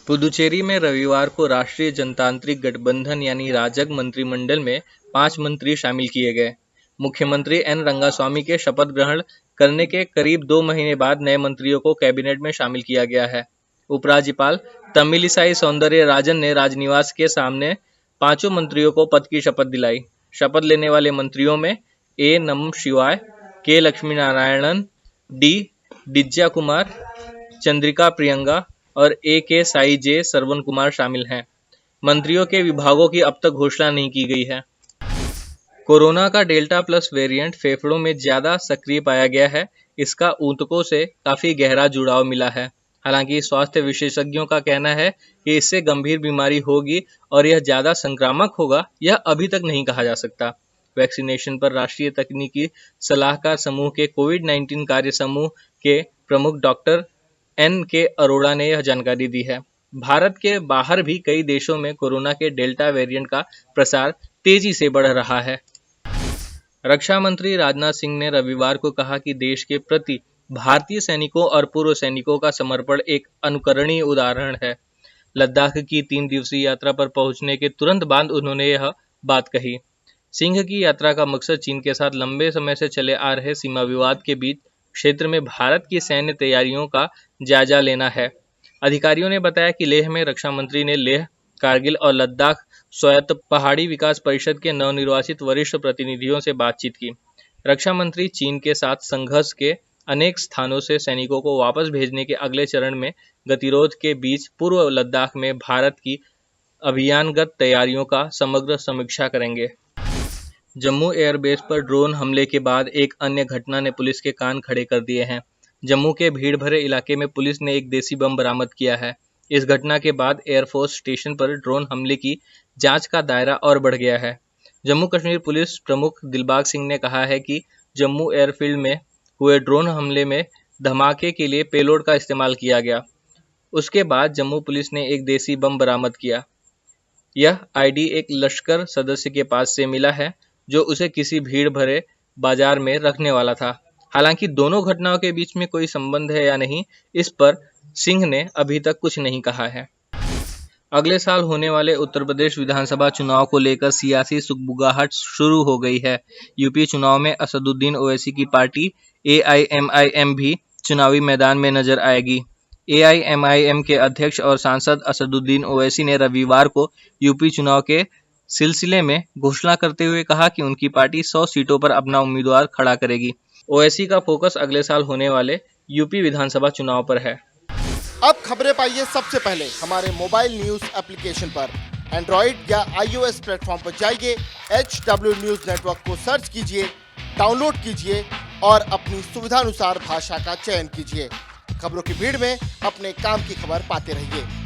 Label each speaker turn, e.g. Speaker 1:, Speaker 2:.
Speaker 1: पुदुचेरी में रविवार को राष्ट्रीय जनतांत्रिक गठबंधन यानी राजग मंत्रिमंडल में 5 मंत्री शामिल किए गए। मुख्यमंत्री एन रंगास्वामी के शपथ ग्रहण करने के करीब 2 महीने बाद नए मंत्रियों को कैबिनेट में शामिल किया गया है। उपराज्यपाल तमिलिसाई सौंदरराजन ने राजनिवास के सामने पांचों मंत्रियों को पद की शपथ दिलाई। शपथ लेने वाले मंत्रियों में ए नमः शिवाय, के लक्ष्मीनारायणन, डी दिज्या कुमार, चंद्रिका प्रियंका और ए के साई जे सरवन कुमार शामिल हैं। मंत्रियों के विभागों की अब तक घोषणा नहीं की गई है। कोरोना का डेल्टा प्लस वेरिएंट फेफड़ों में ज्यादा सक्रिय पाया गया है। इसका ऊतकों से काफी गहरा जुड़ाव मिला है। हालांकि स्वास्थ्य विशेषज्ञों का कहना है कि इससे गंभीर बीमारी होगी और यह ज्यादा संक्रामक होगा, यह अभी तक नहीं कहा जा सकता। वैक्सीनेशन पर राष्ट्रीय तकनीकी सलाहकार समूह के कोविड-19 कार्य समूह के प्रमुख डॉक्टर एन के अरोड़ा ने यह जानकारी दी है। भारत के बाहर भी कई देशों में कोरोना के डेल्टा वेरिएंट का प्रसार तेजी से बढ़ रहा है। रक्षा मंत्री राजनाथ सिंह ने रविवार को कहा कि देश के प्रति भारतीय सैनिकों और पूर्व सैनिकों का समर्पण एक अनुकरणीय उदाहरण है। लद्दाख की 3 दिवसीय यात्रा पर पहुंचने के तुरंत बाद उन्होंने यह बात कही। सिंह की यात्रा का मकसद चीन के साथ लंबे समय से चले आ रहे सीमा विवाद के बीच क्षेत्र में भारत की सैन्य तैयारियों का जायजा लेना है। अधिकारियों ने बताया कि लेह में रक्षा मंत्री ने लेह, कारगिल और लद्दाख स्वायत्त पहाड़ी विकास परिषद के नवनिर्वाचित वरिष्ठ प्रतिनिधियों से बातचीत की। रक्षा मंत्री चीन के साथ संघर्ष के अनेक स्थानों से सैनिकों को वापस भेजने के अगले चरण में गतिरोध के बीच पूर्व लद्दाख में भारत की अभियानगत तैयारियों का समग्र समीक्षा करेंगे। जम्मू एयरबेस पर ड्रोन हमले के बाद एक अन्य घटना ने पुलिस के कान खड़े कर दिए हैं। जम्मू के भीड़ भरे इलाके में पुलिस ने एक देसी बम बरामद किया है। इस घटना के बाद एयरफोर्स स्टेशन पर ड्रोन हमले की जांच का दायरा और बढ़ गया है। जम्मू कश्मीर पुलिस प्रमुख दिलबाग सिंह ने कहा है कि जम्मू एयरफील्ड में हुए ड्रोन हमले में धमाके के लिए पेलोड का इस्तेमाल किया गया। उसके बाद जम्मू पुलिस ने एक देसी बम बरामद किया। यह आईडी एक लश्कर सदस्य के पास से मिला है जो उसे किसी भीड़ भरे बाजार में रखने वाला था। हालांकि दोनों घटनाओं के बीच में कोई संबंध है या नहीं, इस पर सिंह ने अभी तक कुछ नहीं कहा है। अगले साल होने वाले उत्तर प्रदेश विधानसभा चुनाव को लेकर सियासी सुगबुगाहट शुरू हो गई है। यूपी चुनाव में असदुद्दीन ओवैसी की पार्टी एआईएमआईएम भी चुनावी मैदान में नजर आएगी। एआईएमआईएम के अध्यक्ष और सांसद असदुद्दीन ओवैसी ने रविवार को यूपी चुनाव के सिलसिले में घोषणा करते हुए कहा कि उनकी पार्टी 100 सीटों पर अपना उम्मीदवार खड़ा करेगी। ओवैसी का फोकस अगले साल होने वाले यूपी विधानसभा चुनाव पर है।
Speaker 2: अब खबरें पाइए सबसे पहले हमारे मोबाइल न्यूज एप्लीकेशन पर। एंड्रॉइड या iOS प्लेटफॉर्म पर जाइए, HW न्यूज नेटवर्क को सर्च कीजिए, डाउनलोड कीजिए और अपनी सुविधानुसार भाषा का चयन कीजिए। खबरों की भीड़ में अपने काम की खबर पाते रहिए।